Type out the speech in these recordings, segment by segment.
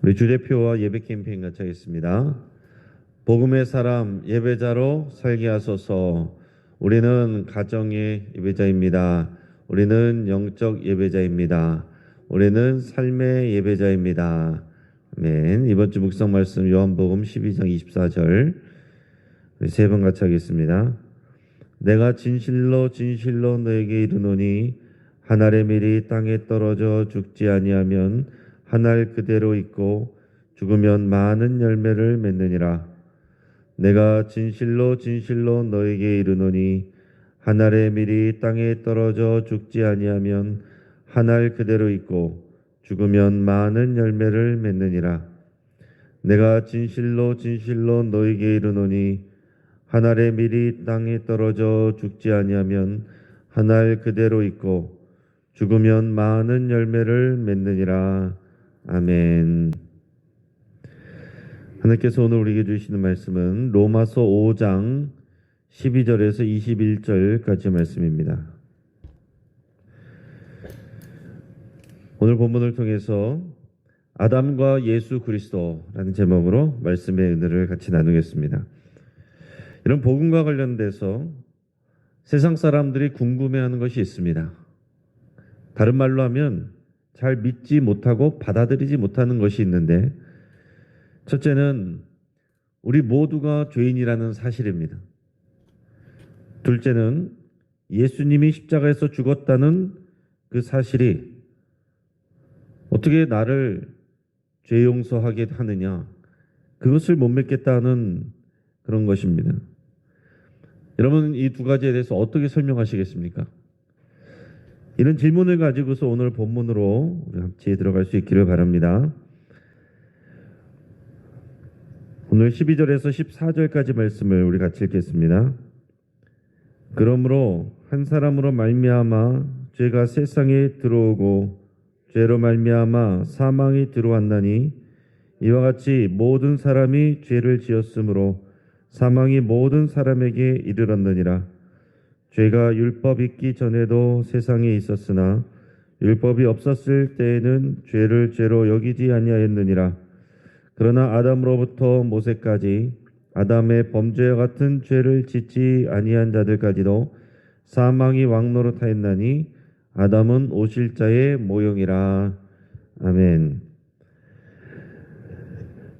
우리 주대표와 예배 캠페인 같이 하겠습니다. 복음의 사람 예배자로 살게 하소서. 우리는 가정의 예배자입니다. 우리는 영적 예배자입니다. 우리는 삶의 예배자입니다. 아멘. 이번 주 묵상 말씀 요한복음 12장 24절 우리 세 번 같이 하겠습니다. 내가 진실로 진실로 너에게 이르노니 한 알의 밀이 땅에 떨어져 죽지 아니하면 한 알 그대로 있고 죽으면 많은 열매를 맺느니라. 내가 진실로 진실로 너에게 이르노니 한 알의 밀이 땅에 떨어져 죽지 아니하면 한 알 그대로 있고 죽으면 많은 열매를 맺느니라. 내가 진실로 진실로 너에게 이르노니 한 알의 밀이 땅에 떨어져 죽지 아니하면 한 알 그대로 있고 죽으면 많은 열매를 맺느니라. 아멘. 하나님께서 오늘 우리에게 주시는 말씀은 로마서 5장 12절에서 21절까지 말씀입니다. 오늘 본문을 통해서 아담과 예수 그리스도라는 제목으로 말씀의 은혜를 같이 나누겠습니다. 이런 복음과 관련돼서 세상 사람들이 궁금해하는 것이 있습니다. 다른 말로 하면 잘 믿지 못하고 받아들이지 못하는 것이 있는데, 첫째는 우리 모두가 죄인이라는 사실입니다. 둘째는 예수님이 십자가에서 죽었다는 그 사실이 어떻게 나를 죄 용서하게 하느냐, 그것을 못 믿겠다는 그런 것입니다. 여러분, 이 두 가지에 대해서 어떻게 설명하시겠습니까? 이런 질문을 가지고서 오늘 본문으로 우리 같이 들어갈 수 있기를 바랍니다. 오늘 12절에서 14절까지 말씀을 우리 같이 읽겠습니다. 그러므로 한 사람으로 말미암아 죄가 세상에 들어오고 죄로 말미암아 사망이 들어왔나니 이와 같이 모든 사람이 죄를 지었으므로 사망이 모든 사람에게 이르렀느니라. 죄가 율법 있기 전에도 세상에 있었으나 율법이 없었을 때에는 죄를 죄로 여기지 아니하였느니라. 그러나 아담으로부터 모세까지 아담의 범죄와 같은 죄를 짓지 아니한 자들까지도 사망이 왕노릇하였나니 아담은 오실 자의 모형이라. 아멘.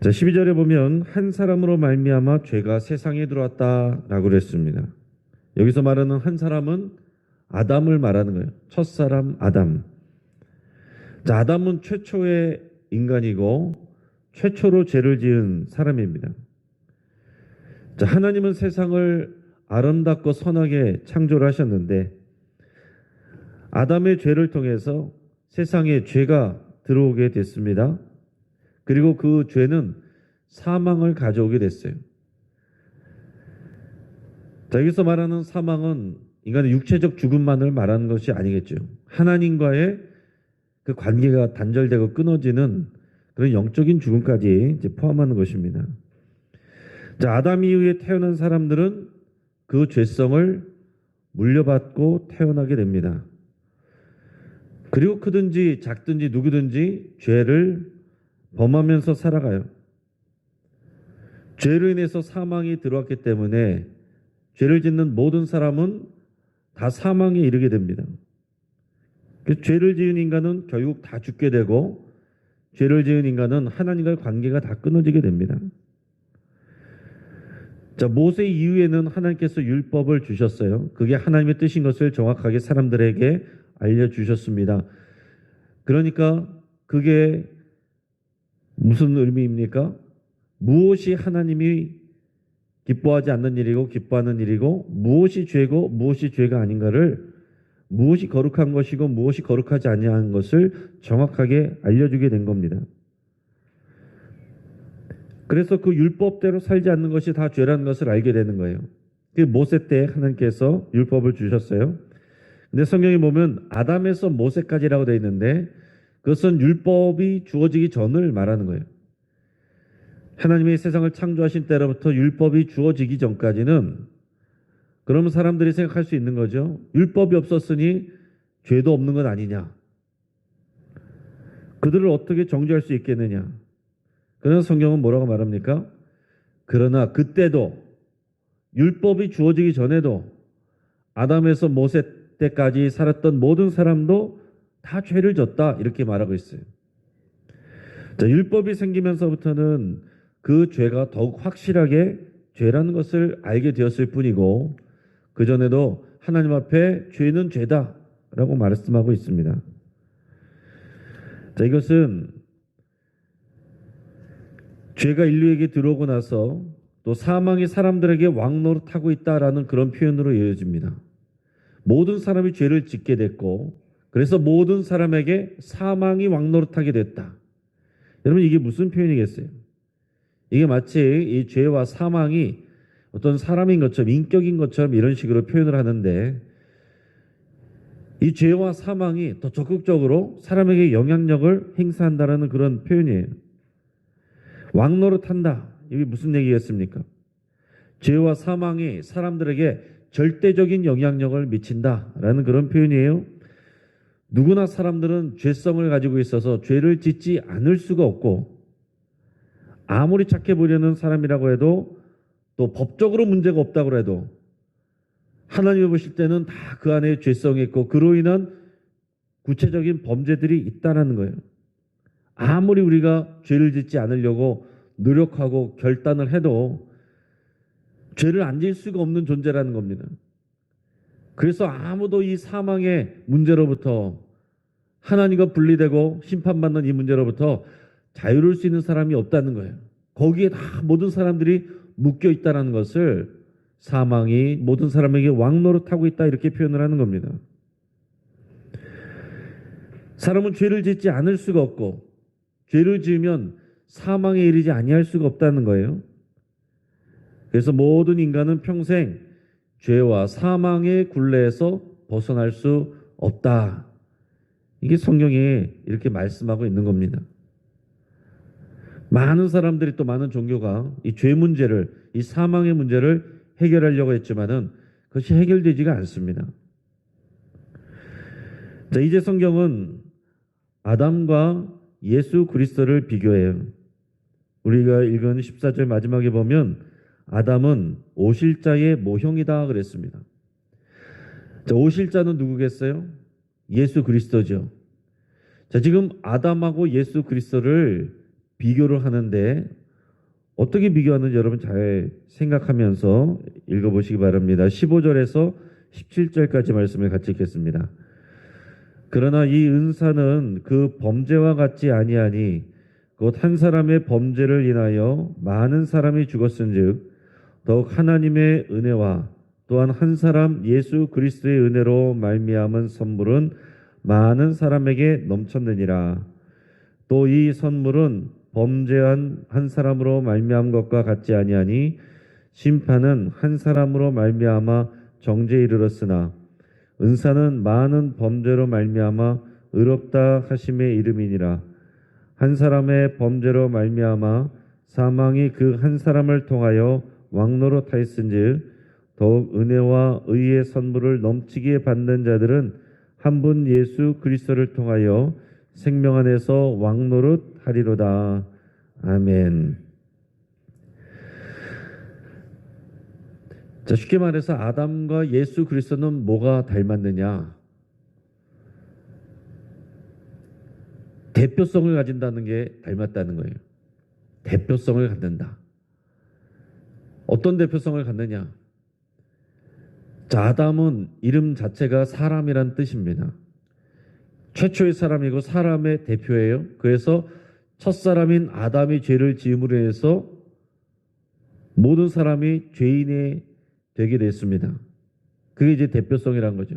자, 12절에 보면 한 사람으로 말미암아 죄가 세상에 들어왔다라고 그랬습니다. 여기서 말하는 한 사람은 아담을 말하는 거예요. 첫사람 아담. 자, 아담은 최초의 인간이고 최초로 죄를 지은 사람입니다. 자, 하나님은 세상을 아름답고 선하게 창조를 하셨는데 아담의 죄를 통해서 세상에 죄가 들어오게 됐습니다. 그리고 그 죄는 사망을 가져오게 됐어요. 자, 여기서 말하는 사망은 인간의 육체적 죽음만을 말하는 것이 아니겠죠. 하나님과의 그 관계가 단절되고 끊어지는 그런 영적인 죽음까지 이제 포함하는 것입니다. 자, 아담 이후에 태어난 사람들은 그 죄성을 물려받고 태어나게 됩니다. 그리고 크든지 작든지 누구든지 죄를 범하면서 살아가요. 죄로 인해서 사망이 들어왔기 때문에 죄를 짓는 모든 사람은 다 사망에 이르게 됩니다. 그래서 죄를 지은 인간은 결국 다 죽게 되고 죄를 지은 인간은 하나님과의 관계가 다 끊어지게 됩니다. 자, 모세 이후에는 하나님께서 율법을 주셨어요. 그게 하나님의 뜻인 것을 정확하게 사람들에게 알려주셨습니다. 그러니까 그게 무슨 의미입니까? 무엇이 하나님이 기뻐하지 않는 일이고 기뻐하는 일이고 무엇이 죄고 무엇이 죄가 아닌가를, 무엇이 거룩한 것이고 무엇이 거룩하지 아니한 것을 정확하게 알려주게 된 겁니다. 그래서 그 율법대로 살지 않는 것이 다 죄라는 것을 알게 되는 거예요. 그 모세 때 하나님께서 율법을 주셨어요. 근데 성경에 보면 아담에서 모세까지라고 되어 있는데 그것은 율법이 주어지기 전을 말하는 거예요. 하나님이 세상을 창조하신 때로부터 율법이 주어지기 전까지는, 그러면 사람들이 생각할 수 있는 거죠. 율법이 없었으니 죄도 없는 것 아니냐. 그들을 어떻게 정죄할 수 있겠느냐. 그러나 성경은 뭐라고 말합니까? 그러나 그때도 율법이 주어지기 전에도 아담에서 모세 때까지 살았던 모든 사람도 다 죄를 졌다 이렇게 말하고 있어요. 자, 율법이 생기면서부터는 그 죄가 더욱 확실하게 죄라는 것을 알게 되었을 뿐이고 그전에도 하나님 앞에 죄는 죄다라고 말씀하고 있습니다. 자, 이것은 죄가 인류에게 들어오고 나서 또 사망이 사람들에게 왕노릇하고 있다라는 그런 표현으로 이어집니다. 모든 사람이 죄를 짓게 됐고 그래서 모든 사람에게 사망이 왕노릇하게 됐다. 여러분 이게 무슨 표현이겠어요? 이게 마치 이 죄와 사망이 어떤 사람인 것처럼 인격인 것처럼 이런 식으로 표현을 하는데 이 죄와 사망이 더 적극적으로 사람에게 영향력을 행사한다라는 그런 표현이에요. 왕노릇한다. 이게 무슨 얘기겠습니까? 죄와 사망이 사람들에게 절대적인 영향력을 미친다라는 그런 표현이에요. 누구나 사람들은 죄성을 가지고 있어서 죄를 짓지 않을 수가 없고 아무리 착해 보려는 사람이라고 해도 또 법적으로 문제가 없다고 해도 하나님이 보실 때는 다 그 안에 죄성이 있고 그로 인한 구체적인 범죄들이 있다는 거예요. 아무리 우리가 죄를 짓지 않으려고 노력하고 결단을 해도 죄를 안 지을 수가 없는 존재라는 겁니다. 그래서 아무도 이 사망의 문제로부터 하나님과 분리되고 심판받는 이 문제로부터 자유로울 수 있는 사람이 없다는 거예요. 거기에 다 모든 사람들이 묶여 있다는 것을 사망이 모든 사람에게 왕노릇하고 있다 이렇게 표현을 하는 겁니다. 사람은 죄를 짓지 않을 수가 없고 죄를 지으면 사망에 이르지 아니할 수가 없다는 거예요. 그래서 모든 인간은 평생 죄와 사망의 굴레에서 벗어날 수 없다. 이게 성경에 이렇게 말씀하고 있는 겁니다. 많은 사람들이 또 많은 종교가 이 죄 문제를, 이 사망의 문제를 해결하려고 했지만은 그것이 해결되지가 않습니다. 자, 이제 성경은 아담과 예수 그리스도를 비교해요. 우리가 읽은 14절 마지막에 보면 아담은 오실자의 모형이다 그랬습니다. 자, 오실자는 누구겠어요? 예수 그리스도죠. 자, 지금 아담하고 예수 그리스도를 비교를 하는데 어떻게 비교하는지 여러분 잘 생각하면서 읽어보시기 바랍니다. 15절에서 17절까지 말씀을 같이 읽겠습니다. 그러나 이 은사는 그 범죄와 같지 아니하니 곧 한 사람의 범죄를 인하여 많은 사람이 죽었은즉 더욱 하나님의 은혜와 또한 한 사람 예수 그리스도의 은혜로 말미암은 선물은 많은 사람에게 넘쳤느니라. 또 이 선물은 범죄한 한 사람으로 말미암은 것과 같지 아니하니 심판은 한 사람으로 말미암아 정죄에 이르렀으나 은사는 많은 범죄로 말미암아 의롭다 하심의 이름이니라. 한 사람의 범죄로 말미암아 사망이 그 한 사람을 통하여 왕노릇하였은즉 더욱 은혜와 의의 선물을 넘치게 받는 자들은 한 분 예수 그리스도를 통하여 생명 안에서 왕노릇하리로다. 아멘. 자, 쉽게 말해서 아담과 예수 그리스도는 뭐가 닮았느냐? 대표성을 가진다는 게 닮았다는 거예요. 대표성을 갖는다. 어떤 대표성을 갖느냐? 자, 아담은 이름 자체가 사람이란 뜻입니다. 최초의 사람이고 사람의 대표예요. 그래서 첫사람인 아담이 죄를 지음으로 해서 모든 사람이 죄인이 되게 됐습니다. 그게 이제 대표성이란 거죠.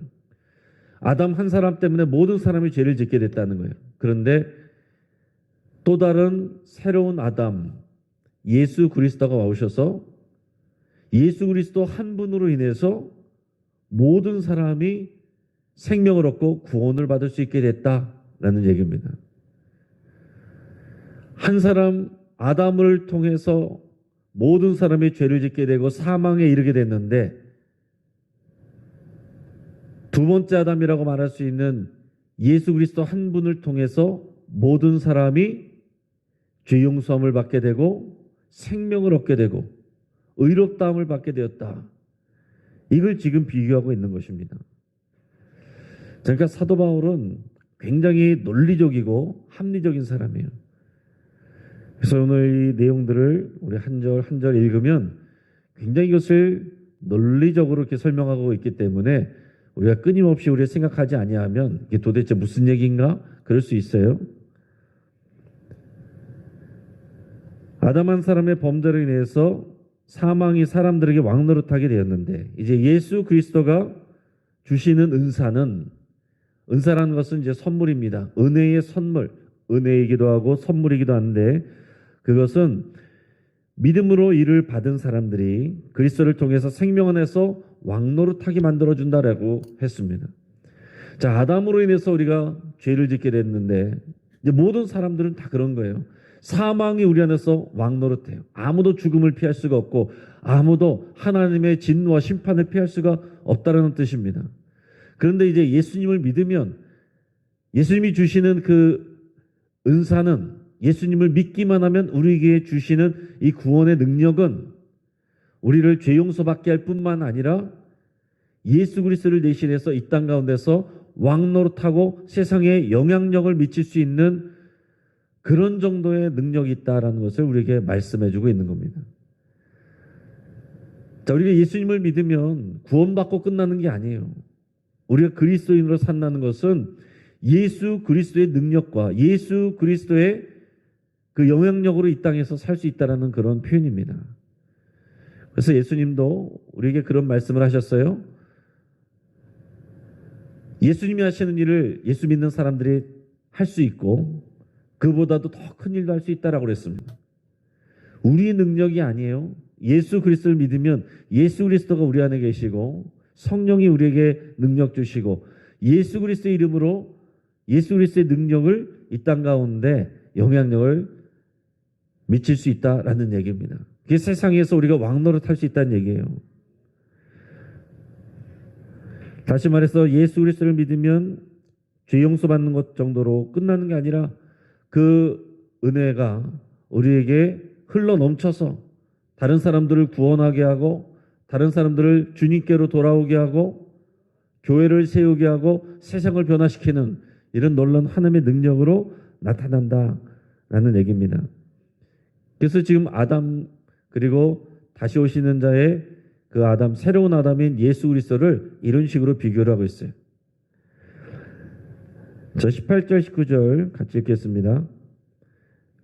아담 한 사람 때문에 모든 사람이 죄를 짓게 됐다는 거예요. 그런데 또 다른 새로운 아담, 예수 그리스도가 오셔서 예수 그리스도 한 분으로 인해서 모든 사람이 생명을 얻고 구원을 받을 수 있게 됐다라는 얘기입니다. 한 사람 아담을 통해서 모든 사람이 죄를 짓게 되고 사망에 이르게 됐는데 두 번째 아담이라고 말할 수 있는 예수 그리스도 한 분을 통해서 모든 사람이 죄 용서함을 받게 되고 생명을 얻게 되고 의롭다함을 받게 되었다. 이걸 지금 비교하고 있는 것입니다. 그러니까 사도 바울은 굉장히 논리적이고 합리적인 사람이에요. 그래서 오늘 이 내용들을 우리 한 절 한 절 읽으면 굉장히 이것을 논리적으로 이렇게 설명하고 있기 때문에 우리가 끊임없이 우리가 생각하지 아니하면 이게 도대체 무슨 얘기인가? 그럴 수 있어요. 아담 한 사람의 범죄로 인해서 사망이 사람들에게 왕노릇하게 되었는데 이제 예수 그리스도가 주시는 은사라는 것은 이제 선물입니다. 은혜의 선물, 은혜이기도 하고 선물이기도 한데 그것은 믿음으로 이를 받은 사람들이 그리스도를 통해서 생명 안에서 왕노릇하게 만들어준다라고 했습니다. 자, 아담으로 인해서 우리가 죄를 짓게 됐는데 이제 모든 사람들은 다 그런 거예요. 사망이 우리 안에서 왕노릇해요. 아무도 죽음을 피할 수가 없고 아무도 하나님의 진노와 심판을 피할 수가 없다라는 뜻입니다. 그런데 이제 예수님을 믿으면 예수님이 주시는 그 은사는 예수님을 믿기만 하면 우리에게 주시는 이 구원의 능력은 우리를 죄 용서받게 할 뿐만 아니라 예수 그리스도를 대신해서 이 땅 가운데서 왕노릇하고 세상에 영향력을 미칠 수 있는 그런 정도의 능력이 있다라는 것을 우리에게 말씀해주고 있는 겁니다. 자, 우리가 예수님을 믿으면 구원받고 끝나는 게 아니에요. 우리가 그리스도인으로 산다는 것은 예수 그리스도의 능력과 예수 그리스도의 그 영향력으로 이 땅에서 살 수 있다라는 그런 표현입니다. 그래서 예수님도 우리에게 그런 말씀을 하셨어요. 예수님이 하시는 일을 예수 믿는 사람들이 할 수 있고 그보다도 더 큰 일도 할 수 있다라고 그랬습니다. 우리의 능력이 아니에요. 예수 그리스도를 믿으면 예수 그리스도가 우리 안에 계시고 성령이 우리에게 능력 주시고 예수 그리스도의 이름으로 예수 그리스도의 능력을 이 땅 가운데 영향력을 미칠 수 있다라는 얘기입니다. 그게 세상에서 우리가 왕노릇 할 수 있다는 얘기예요. 다시 말해서 예수 그리스도를 믿으면 죄 용서받는 것 정도로 끝나는 게 아니라 그 은혜가 우리에게 흘러 넘쳐서 다른 사람들을 구원하게 하고 다른 사람들을 주님께로 돌아오게 하고 교회를 세우게 하고 세상을 변화시키는 이런 놀라운 하나님의 능력으로 나타난다라는 얘기입니다. 그래서 지금 아담 그리고 다시 오시는 자의 그 아담, 새로운 아담인 예수 그리스도를 이런 식으로 비교를 하고 있어요. 자, 18절 19절 같이 읽겠습니다.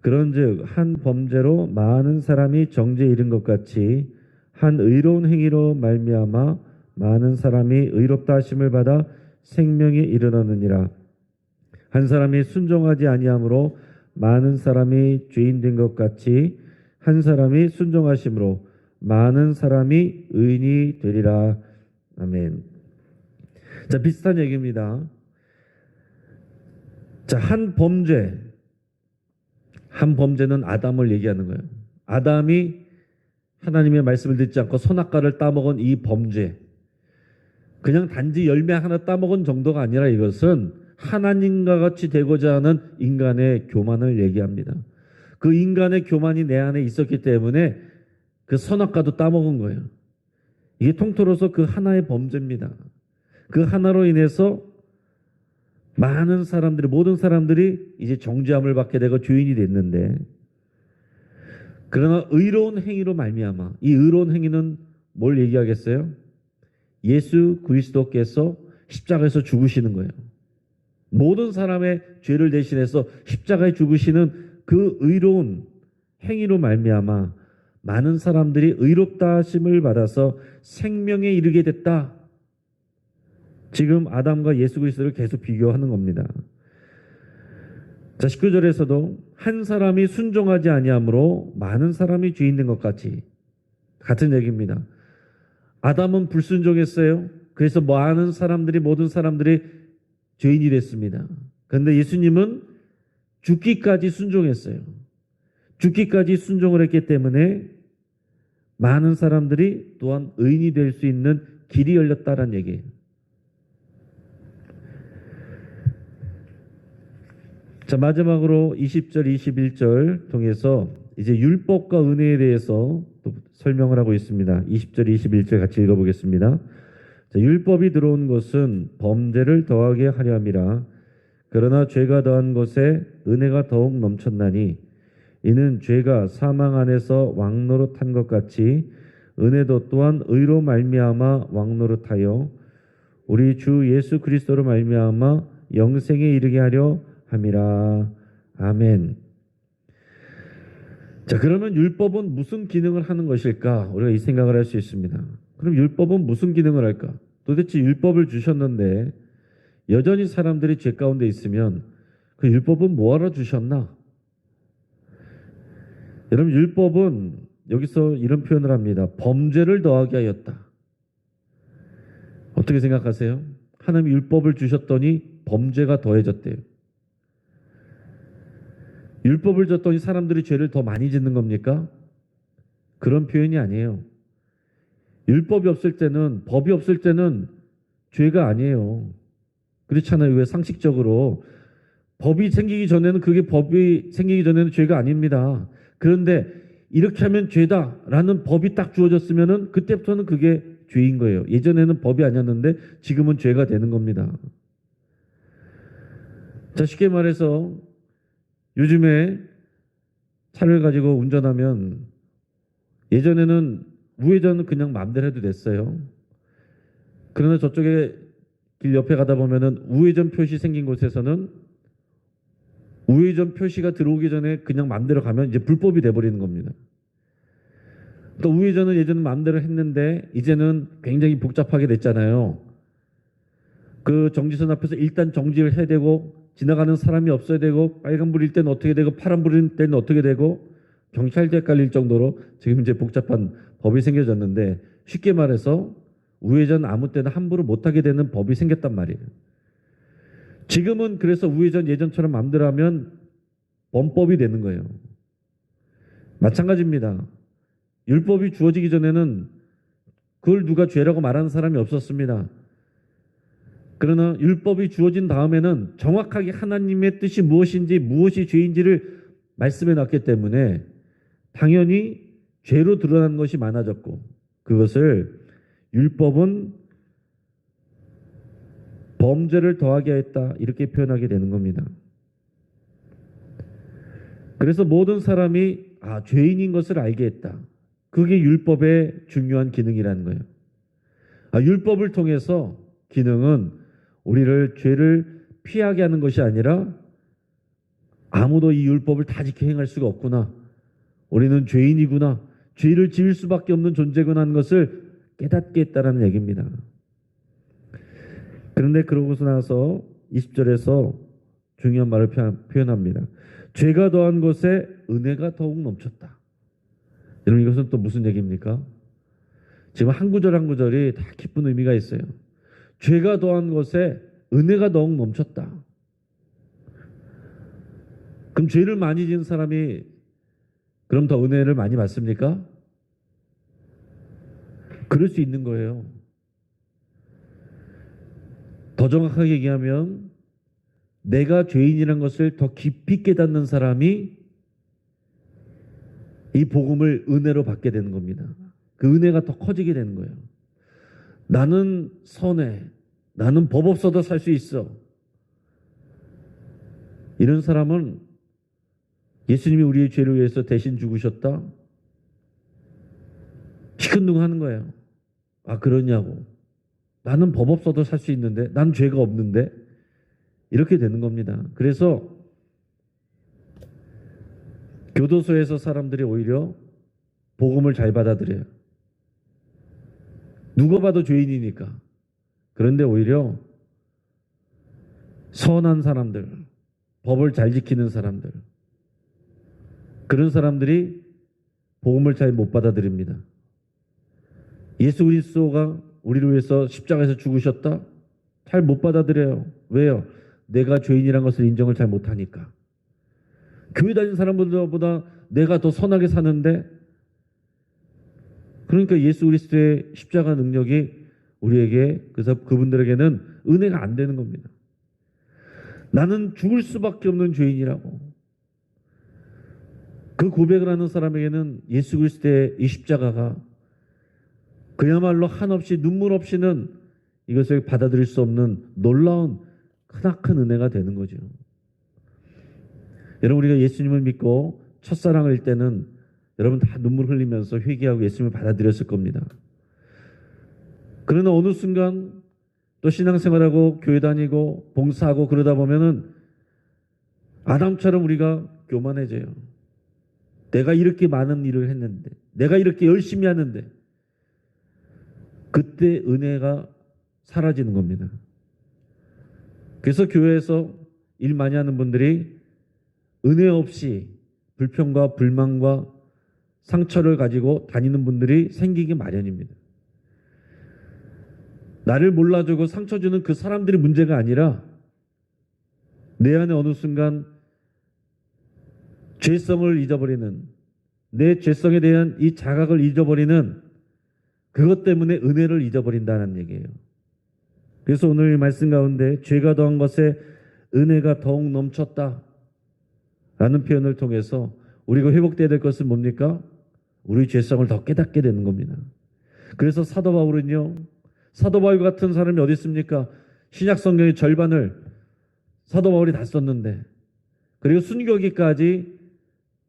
그런즉 한 범죄로 많은 사람이 정죄에 이른 것 같이 한 의로운 행위로 말미암아 많은 사람이 의롭다 하심을 받아 생명에 이르렀느니라. 한 사람이 순종하지 아니함으로 많은 사람이 죄인 된 것 같이 한 사람이 순종하심으로 많은 사람이 의인이 되리라. 아멘. 자, 비슷한 얘기입니다. 자, 한 범죄는 아담을 얘기하는 거예요. 아담이 하나님의 말씀을 듣지 않고 선악과를 따먹은 이 범죄. 그냥 단지 열매 하나 따먹은 정도가 아니라 이것은 하나님과 같이 되고자 하는 인간의 교만을 얘기합니다. 그 인간의 교만이 내 안에 있었기 때문에 그 선악과도 따먹은 거예요. 이게 통틀어서 그 하나의 범죄입니다. 그 하나로 인해서 많은 사람들이, 모든 사람들이 이제 정죄함을 받게 되고 죄인이 됐는데, 그러나 의로운 행위로 말미암아, 이 의로운 행위는 뭘 얘기하겠어요? 예수 그리스도께서 십자가에서 죽으시는 거예요. 모든 사람의 죄를 대신해서 십자가에 죽으시는 그 의로운 행위로 말미암아 많은 사람들이 의롭다 하심을 받아서 생명에 이르게 됐다. 지금 아담과 예수 그리스도를 계속 비교하는 겁니다. 자, 19절에서도 한 사람이 순종하지 아니함으로 많은 사람이 죄인 된 것 같이, 같은 얘기입니다. 아담은 불순종했어요. 그래서 많은 사람들이, 모든 사람들이 죄인이 됐습니다. 그런데 예수님은 죽기까지 순종했어요. 죽기까지 순종을 했기 때문에 많은 사람들이 또한 의인이 될 수 있는 길이 열렸다는 얘기예요. 자, 마지막으로 20절, 21절 통해서 이제 율법과 은혜에 대해서 또 설명을 하고 있습니다. 20절, 21절 같이 읽어보겠습니다. 자, 율법이 들어온 것은 범죄를 더하게 하려 함이라. 그러나 죄가 더한 것에 은혜가 더욱 넘쳤나니 이는 죄가 사망 안에서 왕노릇한 것 같이 은혜도 또한 의로 말미암아 왕노릇하여 우리 주 예수 그리스도로 말미암아 영생에 이르게 하려 함이라. 아멘. 자, 그러면 율법은 무슨 기능을 하는 것일까? 우리가 이 생각을 할 수 있습니다. 그럼 율법은 무슨 기능을 할까? 도대체 율법을 주셨는데 여전히 사람들이 죄 가운데 있으면 그 율법은 뭐하러 주셨나? 여러분, 율법은 여기서 이런 표현을 합니다. 범죄를 더하게 하였다. 어떻게 생각하세요? 하나님이 율법을 주셨더니 범죄가 더해졌대요. 율법을 줬더니 사람들이 죄를 더 많이 짓는 겁니까? 그런 표현이 아니에요. 율법이 없을 때는, 법이 없을 때는 죄가 아니에요. 그렇잖아요. 왜 상식적으로 법이 생기기 전에는, 그게 법이 생기기 전에는 죄가 아닙니다. 그런데 이렇게 하면 죄다라는 법이 딱 주어졌으면은 그때부터는 그게 죄인 거예요. 예전에는 법이 아니었는데 지금은 죄가 되는 겁니다. 자, 쉽게 말해서 요즘에 차를 가지고 운전하면 예전에는 우회전은 그냥 마음대로 해도 됐어요. 그러나 저쪽에 길 옆에 가다 보면은 우회전 표시 생긴 곳에서는 우회전 표시가 들어오기 전에 그냥 마음대로 가면 이제 불법이 돼버리는 겁니다. 또 우회전은 예전에 마음대로 했는데 이제는 굉장히 복잡하게 됐잖아요. 그 정지선 앞에서 일단 정지를 해야 되고 지나가는 사람이 없어야 되고 빨간불일 때는 어떻게 되고 파란불일 때는 어떻게 되고 경찰도 헷갈릴 정도로 지금 이제 복잡한 법이 생겨졌는데 쉽게 말해서 우회전 아무 때나 함부로 못하게 되는 법이 생겼단 말이에요. 지금은 그래서 우회전 예전처럼 마음대로 하면 범법이 되는 거예요. 마찬가지입니다. 율법이 주어지기 전에는 그걸 누가 죄라고 말하는 사람이 없었습니다. 그러나 율법이 주어진 다음에는 정확하게 하나님의 뜻이 무엇인지 무엇이 죄인지를 말씀해 놨기 때문에 당연히 죄로 드러난 것이 많아졌고 그것을 율법은 범죄를 더하게 했다 이렇게 표현하게 되는 겁니다. 그래서 모든 사람이 죄인인 것을 알게 했다. 그게 율법의 중요한 기능이라는 거예요. 율법을 통해서 기능은 우리를 죄를 피하게 하는 것이 아니라 아무도 이 율법을 다 지켜 행할 수가 없구나. 우리는 죄인이구나. 죄를 지을 수밖에 없는 존재구나 하는 것을 깨닫게 했다는 얘기입니다. 그런데 그러고서 나서 20절에서 중요한 말을 표현합니다. 죄가 더한 것에 은혜가 더욱 넘쳤다. 여러분, 이것은 또 무슨 얘기입니까? 지금 한 구절 한 구절이 다 깊은 의미가 있어요. 죄가 더한 것에 은혜가 더욱 넘쳤다. 그럼 죄를 많이 지은 사람이 그럼 더 은혜를 많이 받습니까? 그럴 수 있는 거예요. 더 정확하게 얘기하면 내가 죄인이라는 것을 더 깊이 깨닫는 사람이 이 복음을 은혜로 받게 되는 겁니다. 그 은혜가 더 커지게 되는 거예요. 나는 선해. 나는 법 없어도 살 수 있어. 이런 사람은 예수님이 우리의 죄를 위해서 대신 죽으셨다? 시큰둥하는 거예요. 그러냐고. 나는 법 없어도 살 수 있는데 난 죄가 없는데 이렇게 되는 겁니다. 그래서 교도소에서 사람들이 오히려 복음을 잘 받아들여요. 누가 봐도 죄인이니까. 그런데 오히려 선한 사람들, 법을 잘 지키는 사람들, 그런 사람들이 복음을 잘 못 받아들입니다. 예수 그리스도가 우리를 위해서 십자가에서 죽으셨다? 잘 못 받아들여요. 왜요? 내가 죄인이라는 것을 인정을 잘 못하니까. 교회 다니는 사람들보다 내가 더 선하게 사는데, 그러니까 예수 그리스도의 십자가 능력이 우리에게, 그래서 그분들에게는 은혜가 안 되는 겁니다. 나는 죽을 수밖에 없는 죄인이라고. 그 고백을 하는 사람에게는 예수 그리스도의 이 십자가가 그야말로 한없이 눈물 없이는 이것을 받아들일 수 없는 놀라운 크나큰 은혜가 되는 거죠. 여러분, 우리가 예수님을 믿고 첫사랑을 때는 여러분 다 눈물 흘리면서 회개하고 예수님을 받아들였을 겁니다. 그러나 어느 순간 또 신앙생활하고 교회 다니고 봉사하고 그러다 보면은 아담처럼 우리가 교만해져요. 내가 이렇게 많은 일을 했는데, 내가 이렇게 열심히 하는데, 그때 은혜가 사라지는 겁니다. 그래서 교회에서 일 많이 하는 분들이 은혜 없이 불평과 불만과 상처를 가지고 다니는 분들이 생기기 마련입니다. 나를 몰라주고 상처 주는 그 사람들이 문제가 아니라 내 안에 어느 순간 죄성을 잊어버리는, 내 죄성에 대한 이 자각을 잊어버리는 그것 때문에 은혜를 잊어버린다는 얘기예요. 그래서 오늘 말씀 가운데 죄가 더한 것에 은혜가 더욱 넘쳤다 라는 표현을 통해서 우리가 회복되어야 될 것은 뭡니까? 우리 죄성을 더 깨닫게 되는 겁니다. 그래서 사도 바울은요, 사도 바울 같은 사람이 어디 있습니까? 신약 성경의 절반을 사도 바울이 다 썼는데, 그리고 순교기까지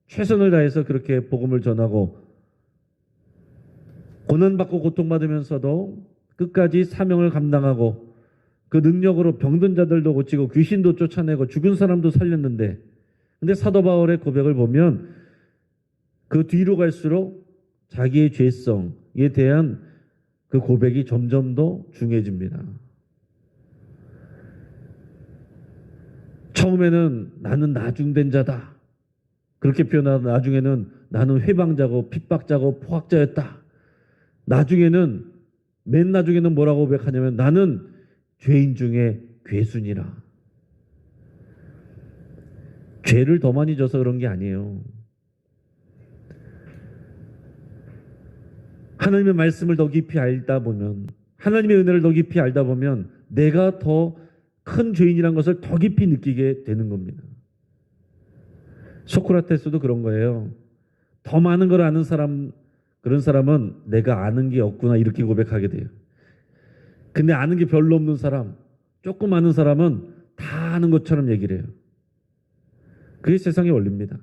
최선을 다해서 그렇게 복음을 전하고 고난받고 고통받으면서도 끝까지 사명을 감당하고 그 능력으로 병든 자들도 고치고 귀신도 쫓아내고 죽은 사람도 살렸는데, 근데 사도 바울의 고백을 보면 그 뒤로 갈수록 자기의 죄성에 대한 그 고백이 점점 더 중해집니다. 처음에는 나는 나중된 자다, 그렇게 표현하다 나중에는 나는 회방자고 핍박자고 포악자였다. 나중에는 맨 나중에는 뭐라고 고백하냐면 나는 죄인 중에 괴순이라. 죄를 더 많이 져서 그런 게 아니에요. 하나님의 말씀을 더 깊이 알다 보면, 하나님의 은혜를 더 깊이 알다 보면 내가 더 큰 죄인이라는 것을 더 깊이 느끼게 되는 겁니다. 소크라테스도 그런 거예요. 더 많은 걸 아는 사람, 그런 사람은 내가 아는 게 없구나 이렇게 고백하게 돼요. 근데 아는 게 별로 없는 사람, 조금 아는 사람은 다 아는 것처럼 얘기를 해요. 그게 세상의 원리입니다.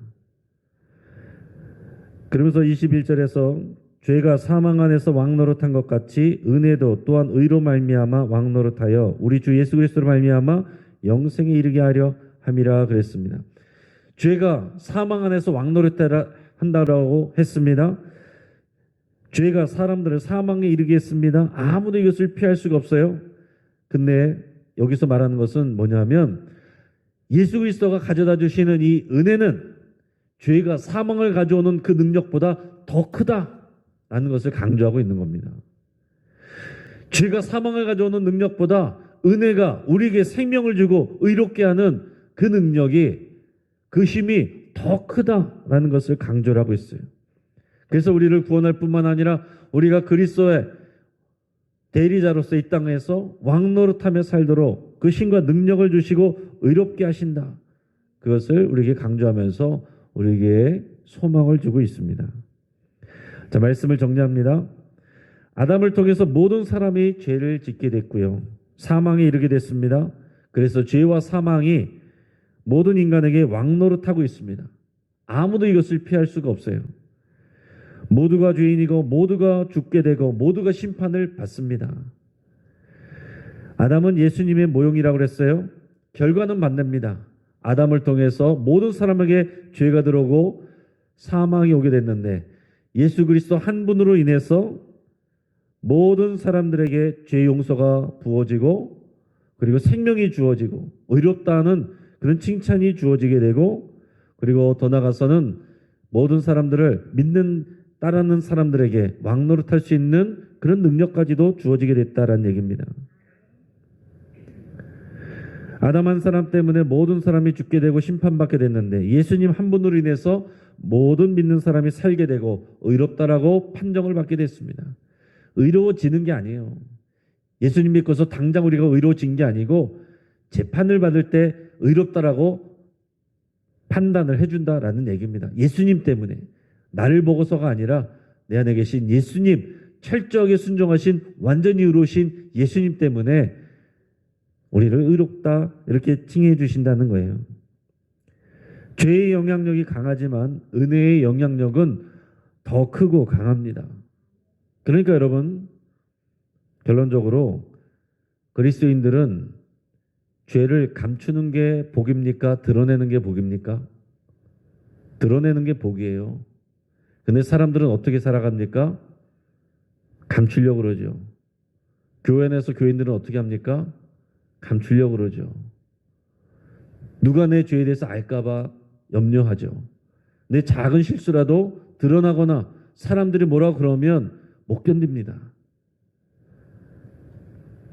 그러면서 21절에서 죄가 사망 안에서 왕노릇한 것 같이 은혜도 또한 의로 말미암아 왕노릇하여 우리 주 예수 그리스도로 말미암아 영생에 이르게 하려 함이라 그랬습니다. 죄가 사망 안에서 왕노릇한다라고 했습니다. 죄가 사람들을 사망에 이르게 했습니다. 아무도 이것을 피할 수가 없어요. 근데 여기서 말하는 것은 뭐냐면 예수 그리스도가 가져다 주시는 이 은혜는 죄가 사망을 가져오는 그 능력보다 더 크다라는 것을 강조하고 있는 겁니다. 죄가 사망을 가져오는 능력보다 은혜가 우리에게 생명을 주고 의롭게 하는 그 능력이, 그 힘이 더 크다라는 것을 강조를 하고 있어요. 그래서 우리를 구원할 뿐만 아니라 우리가 그리스도의 대리자로서 이 땅에서 왕노릇하며 살도록 그 힘과 능력을 주시고 의롭게 하신다. 그것을 우리에게 강조하면서 우리에게 소망을 주고 있습니다. 자, 말씀을 정리합니다. 아담을 통해서 모든 사람이 죄를 짓게 됐고요. 사망에 이르게 됐습니다. 그래서 죄와 사망이 모든 인간에게 왕노릇하고 있습니다. 아무도 이것을 피할 수가 없어요. 모두가 죄인이고 모두가 죽게 되고 모두가 심판을 받습니다. 아담은 예수님의 모형이라고 그랬어요. 결과는 반대입니다. 아담을 통해서 모든 사람에게 죄가 들어오고 사망이 오게 됐는데 예수 그리스도 한 분으로 인해서 모든 사람들에게 죄 용서가 부어지고 그리고 생명이 주어지고 의롭다는 그런 칭찬이 주어지게 되고, 그리고 더 나아가서는 모든 사람들을 믿는 따르는 사람들에게 왕노릇할 수 있는 그런 능력까지도 주어지게 됐다라는 얘기입니다. 아담 한 사람 때문에 모든 사람이 죽게 되고 심판받게 됐는데 예수님 한 분으로 인해서 모든 믿는 사람이 살게 되고 의롭다라고 판정을 받게 됐습니다. 의로워지는 게 아니에요. 예수님 믿고서 당장 우리가 의로워진 게 아니고 재판을 받을 때 의롭다라고 판단을 해준다라는 얘기입니다. 예수님 때문에. 나를 보고서가 아니라 내 안에 계신 예수님, 철저하게 순종하신 완전히 의로우신 예수님 때문에 우리를 의롭다 이렇게 칭해 주신다는 거예요. 죄의 영향력이 강하지만 은혜의 영향력은 더 크고 강합니다. 그러니까 여러분, 결론적으로 그리스도인들은 죄를 감추는 게 복입니까? 드러내는 게 복입니까? 드러내는 게 복이에요. 근데 사람들은 어떻게 살아갑니까? 감추려고 그러죠. 교회 내에서 교인들은 어떻게 합니까? 감추려고 그러죠. 누가 내 죄에 대해서 알까봐 염려하죠. 내 작은 실수라도 드러나거나 사람들이 뭐라 그러면 못 견딥니다.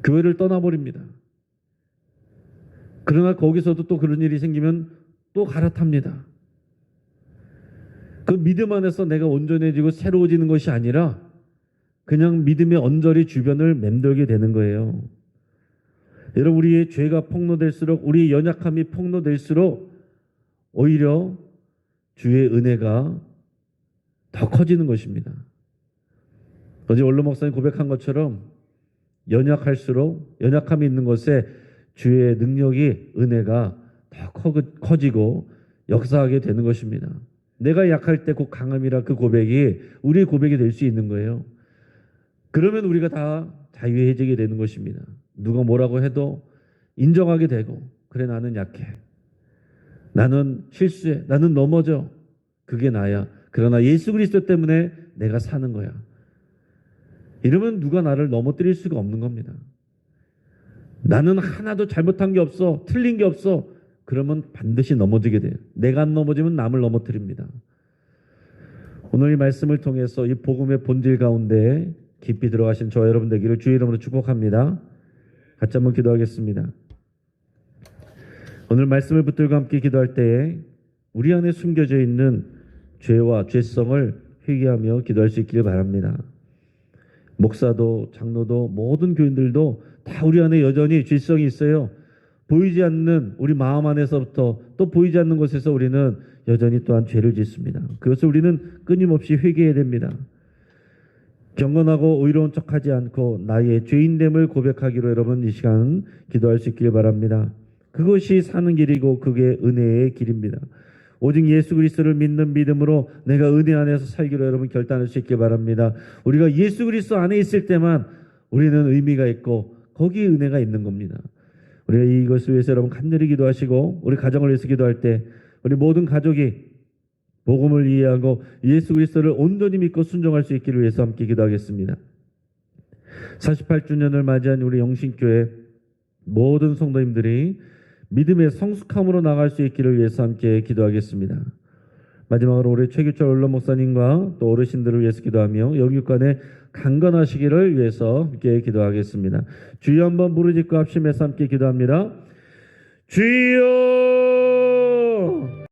교회를 떠나버립니다. 그러나 거기서도 또 그런 일이 생기면 또 갈아탑니다. 그 믿음 안에서 내가 온전해지고 새로워지는 것이 아니라 그냥 믿음의 언저리 주변을 맴돌게 되는 거예요. 여러분, 우리의 죄가 폭로될수록, 우리의 연약함이 폭로될수록 오히려 주의 은혜가 더 커지는 것입니다. 어제 원로 목사님 고백한 것처럼 연약할수록, 연약함이 있는 곳에 주의 능력이, 은혜가 더 커지고 역사하게 되는 것입니다. 내가 약할 때 곧 강함이라 그 고백이 우리의 고백이 될 수 있는 거예요. 그러면 우리가 다 자유해지게 되는 것입니다. 누가 뭐라고 해도 인정하게 되고, 그래 나는 약해, 나는 실수해, 나는 넘어져, 그게 나야. 그러나 예수 그리스도 때문에 내가 사는 거야. 이러면 누가 나를 넘어뜨릴 수가 없는 겁니다. 나는 하나도 잘못한 게 없어, 틀린 게 없어. 그러면 반드시 넘어지게 돼요. 내가 안 넘어지면 남을 넘어뜨립니다. 오늘 이 말씀을 통해서 이 복음의 본질 가운데 깊이 들어가신 저 여러분 되기를 주의 이름으로 축복합니다. 같이 한번 기도하겠습니다. 오늘 말씀을 붙들고 함께 기도할 때에 우리 안에 숨겨져 있는 죄와 죄성을 회개하며 기도할 수 있기를 바랍니다. 목사도 장로도 모든 교인들도 다 우리 안에 여전히 죄성이 있어요. 보이지 않는 우리 마음 안에서부터 또 보이지 않는 곳에서 우리는 여전히 또한 죄를 짓습니다. 그것을 우리는 끊임없이 회개해야 됩니다. 경건하고 의로운 척하지 않고 나의 죄인됨을 고백하기로 여러분 이 시간 기도할 수 있기를 바랍니다. 그것이 사는 길이고 그게 은혜의 길입니다. 오직 예수 그리스도를 믿는 믿음으로 내가 은혜 안에서 살기로 여러분 결단할 수 있길 바랍니다. 우리가 예수 그리스도 안에 있을 때만 우리는 의미가 있고 거기에 은혜가 있는 겁니다. 우리가 이것을 위해서 여러분 간절히 기도하시고 우리 가정을 위해서 기도할 때 우리 모든 가족이 복음을 이해하고 예수 그리스도를 온전히 믿고 순종할 수 있기를 위해서 함께 기도하겠습니다. 48주년을 맞이한 우리 영신교회 모든 성도님들이 믿음의 성숙함으로 나갈 수 있기를 위해서 함께 기도하겠습니다. 마지막으로 우리 최규철 원로 목사님과 또 어르신들을 위해서 기도하며 영육간에 강건하시기를 위해서 함께 기도하겠습니다. 주여 한번 부르짖고 합심해서 함께 기도합니다. 주여